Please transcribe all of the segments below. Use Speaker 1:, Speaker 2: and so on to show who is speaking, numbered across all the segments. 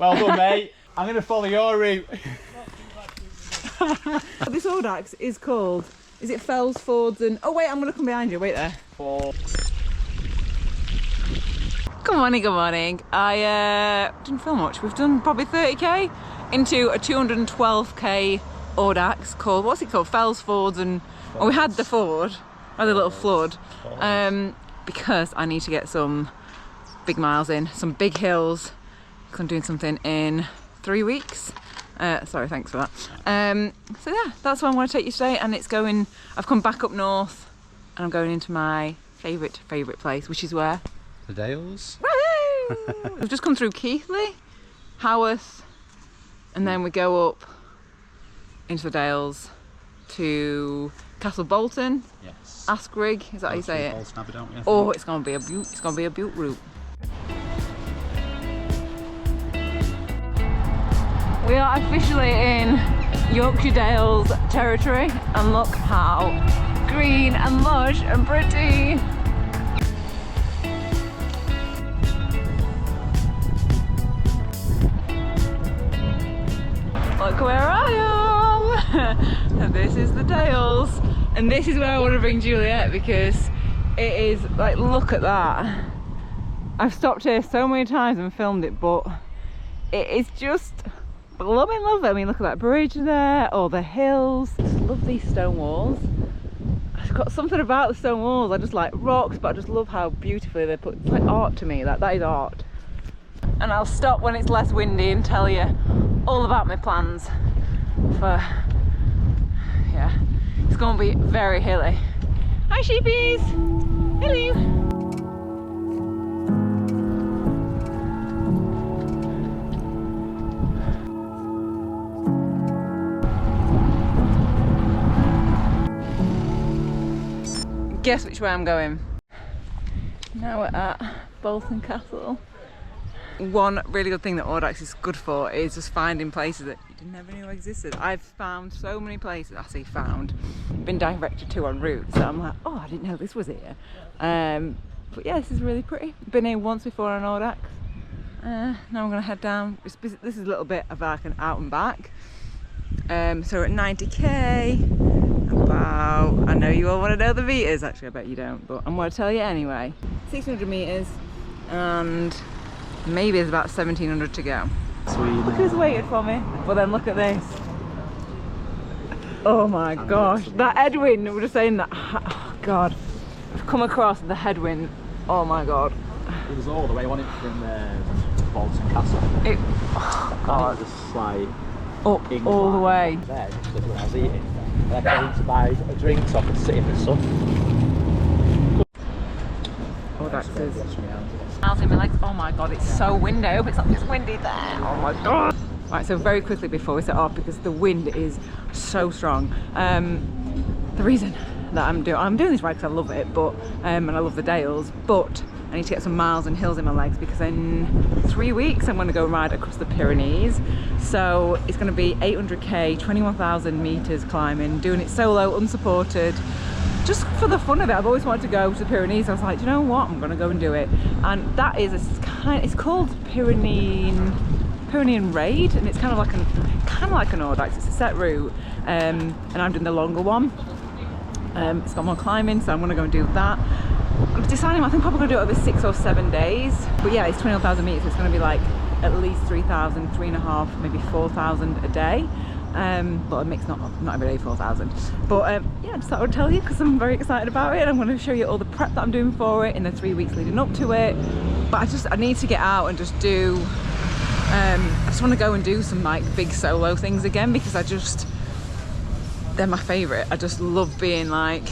Speaker 1: Well done, mate. I'm going to follow your route.
Speaker 2: This Audax is called, is it Fells, Fords and... Oh wait, I'm going to come behind you, wait there. Good morning, good morning. I didn't film much. We've done probably 30k into a 212k Audax called, what's it called? Fells, Fords and... Well, we had the Ford, or the little flood, because I need to get some big miles in, some big hills, because I'm doing something in 3 weeks. Sorry, thanks for that. So yeah, that's where I want to take you today, and it's going, I've come back up north and I'm going into my favourite place, which is where?
Speaker 1: The Dales.
Speaker 2: Woo! We've just come through Keighley, Haworth, and then we go up into the Dales to Castle Bolton. Yes. Askrigg, is that how you say it? Oh, it's gonna be a beaut. It's gonna be a beaut route. We are officially in Yorkshire Dales territory, and look how green and lush and pretty. Look where I am! And this is the Dales, and this is where I want to bring Juliet, because it is like, look at that. I've stopped here so many times and filmed it, but it is just blooming lovely. I mean, look at that bridge there, all the hills. I just love these stone walls. I've got something about the stone walls. I just like rocks, but I just love how beautifully they're put. It's like art to me. That is art. And I'll stop when it's less windy and tell you all about my plans for, yeah, it's going to be very hilly. Hi sheepies! Hello! Guess which way I'm going? Now we're at Bole Castle. One really good thing that Audax is good for is just finding places that you never knew existed. I've found so many places, I say found, been directed to en route, so I'm like, oh, I didn't know this was here. But yeah, this is really pretty. Been here once before on Audax. Now I'm gonna head down. This is a little bit of like an out and back. So we're at 90k, about, I know you all want to know the meters, actually I bet you don't, but I'm going to tell you anyway. 600 meters, and maybe there's about 1700 to go. Look who's waited for me. But then look at this. Oh my gosh, that headwind, we were just saying that, oh god. I've come across the headwind, oh my god.
Speaker 1: It was all the way on it from Bole Castle.
Speaker 2: Oh god.
Speaker 1: It was just like
Speaker 2: up all the way.
Speaker 1: There, just when I was eating. And I came to buy a drink so I could sit in the sun.
Speaker 2: Oh, that's it. Miles in my legs. Oh my god, it's so windy. I hope it's not this windy there. Oh my god. Right, so very quickly before we set off, because the wind is so strong. The reason that I'm doing this ride because I love it, but and I love the Dales, but I need to get some miles and hills in my legs, because in 3 weeks I'm going to go ride across the Pyrenees. So it's going to be 800k, 21,000 meters climbing, doing it solo, unsupported, just for the fun of it. I've always wanted to go to the Pyrenees. I was like, you know what, I'm going to go and do it. And that is it's called Pyrenean Raid, and it's kind of like an Audax. It's a set route, and I'm doing the longer one. It's got more climbing, so I'm going to go and do that. I'm deciding, I think I'm probably going to do it over 6 or 7 days. But yeah, it's 21,000 meters, so it's going to be like at least 3,000, 3,500, maybe 4,000 a day. But a mix, not every day 4,000. But yeah, just thought I would tell you, because I'm very excited about it. I'm going to show you all the prep that I'm doing for it in the 3 weeks leading up to it. But I need to get out and just do, I just want to go and do some like big solo things again, because they're my favourite. I just love being like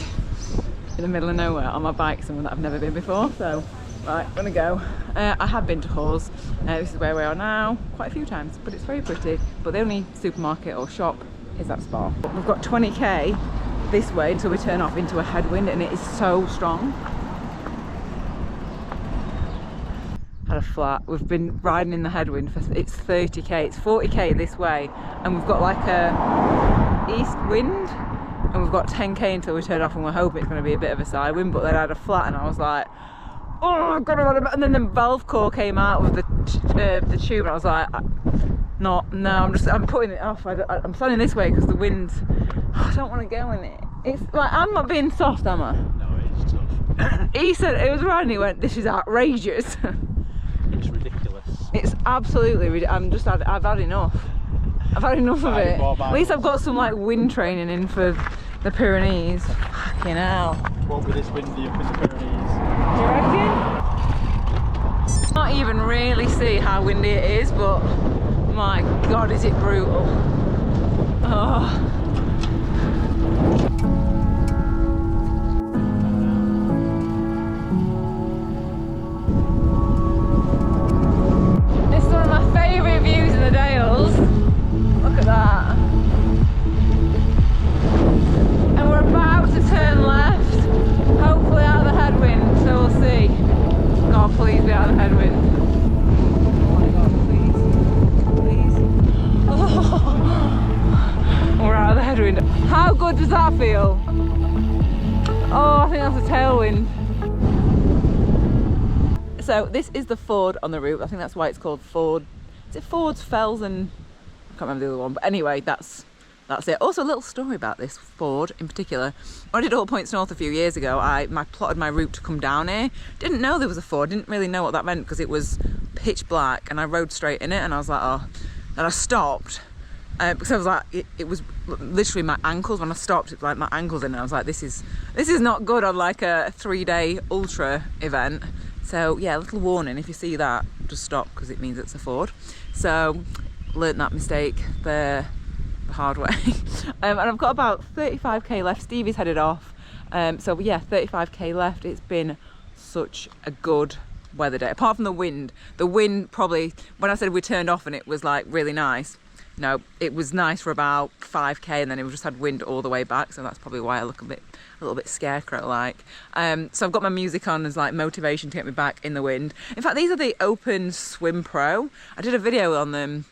Speaker 2: in the middle of nowhere on my bike, somewhere that I've never been before. So right, I'm gonna go. I have been to Hawes. This is where we are now quite a few times, but it's very pretty. But the only supermarket or shop is that Spa. We've got 20k this way until we turn off into a headwind, and it is so strong. Had a flat. We've been riding in the headwind for, it's 30k, it's 40k this way, and we've got like a east wind, and we've got 10k until we turn off, and we're hoping it's going to be a bit of a side wind. But then I had a flat and I was like, oh my god, and then the valve core came out of the tube, and I was like, no, I'm putting it off. I'm standing this way because the wind. I don't want to go in it. It's like, I'm not being soft, am I?
Speaker 1: No, it's tough.
Speaker 2: He said it was right, and he went, "This is outrageous."
Speaker 1: It's ridiculous.
Speaker 2: It's absolutely ridiculous. I've had enough. I've had enough of it. At least I've got some like wind training in for the Pyrenees. Fucking hell.
Speaker 1: Won't be this windy up in the Pyrenees.
Speaker 2: You reckon? Can't even really see how windy it is, but my god, is it brutal. Oh. This is one of my favourite views in the Dales. Look at that. And we're about to turn left, hopefully out of the headwind, so we'll see. God, please be out of the headwind. Oh my god, please. Oh. We're out of the headwind. How good does that feel? Oh, I think that's a tailwind. So this is the ford on the route. I think that's why it's called Ford. Is it Ford's Fells and I can't remember the other one, but anyway, that's it. Also, a little story about this ford in particular. When I did All Points North a few years ago, I plotted my route to come down here. Didn't know there was a ford, didn't really know what that meant because it was pitch black, and I rode straight in it, and I was like, oh. And I stopped because I was like, it was literally my ankles. When I stopped, it was like my ankles in it. I was like, this is not good on like a 3-day ultra event. So yeah, a little warning, if you see that, just stop because it means it's a ford. So learned that mistake the hard way. And I've got about 35k left. Stevie's headed off, so yeah, 35k left. It's been such a good weather day, apart from the wind probably, when I said we turned off and it was like really nice, no, it was nice for about 5k, and then it just had wind all the way back, so that's probably why I look a little bit scarecrow like. So I've got my music on as like motivation to get me back in the wind. In fact, these are the OpenSwim Pro. I did a video on them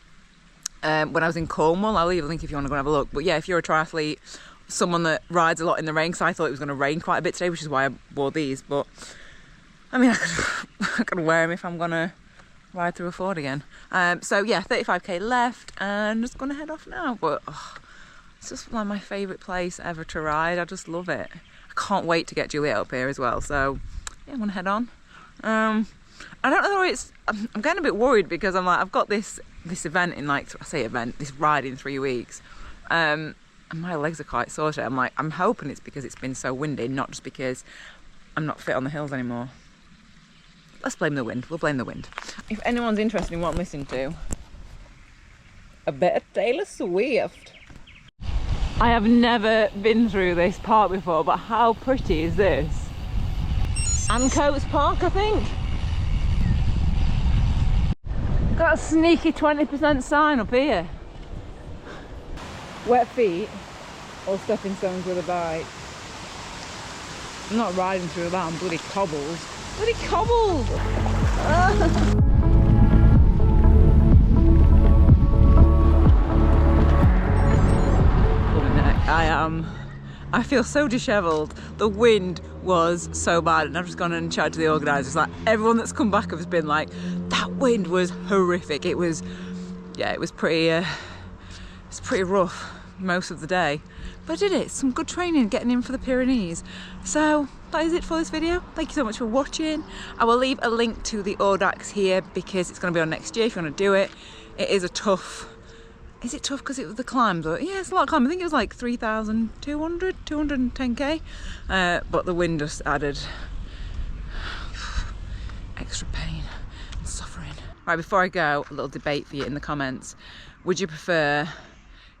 Speaker 2: when I was in Cornwall. I'll leave a link if you want to go and have a look. But yeah, if you're a triathlete, someone that rides a lot in the rain, because I thought it was going to rain quite a bit today, which is why I wore these. But I mean, I could wear them if I'm going to ride through a ford again. So yeah, 35k left, and just going to head off now. But it's just like my favourite place ever to ride. I just love it. I can't wait to get Juliet up here as well. So yeah, I'm going to head on. I don't know, I'm getting a bit worried because I'm like, I've got this event in like, I say event, this ride in 3 weeks, and my legs are quite sore today. I'm hoping it's because it's been so windy, not just because I'm not fit on the hills anymore. Let's blame the wind. We'll blame the wind. If anyone's interested in what I'm listening to, a bit of Taylor Swift. I have never been through this park before, but how pretty is this? Ancoats Park, I think. Got a sneaky 20% sign up here. Wet feet or stepping stones with a bike. I'm not riding through that on bloody cobbles. Bloody cobbles! I feel so dishevelled. The wind was so bad, and I've just gone and chatted to the organisers. Like, everyone that's come back has been like, that wind was horrific. It was pretty rough most of the day. But I did it. Some good training getting in for the Pyrenees. So that is it for this video. Thank you so much for watching. I will leave a link to the Audax here because it's going to be on next year if you want to do it. It is a tough... Is it tough because it was the climbs? Or, yeah, it's a lot of climbing. I think it was like 210k. But the wind just added extra pain and suffering. Right, before I go, a little debate for you in the comments. Would you prefer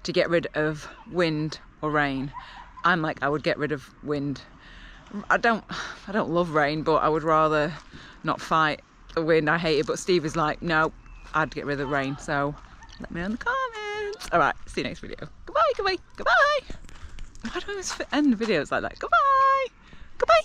Speaker 2: to get rid of wind or rain? I'm like, I would get rid of wind. I don't love rain, but I would rather not fight the wind. I hate it. But Steve is like, no, I'd get rid of the rain. So let me know in the comments. All right, see you next video. Goodbye, goodbye, goodbye. Why do I always end videos like that? Goodbye, goodbye.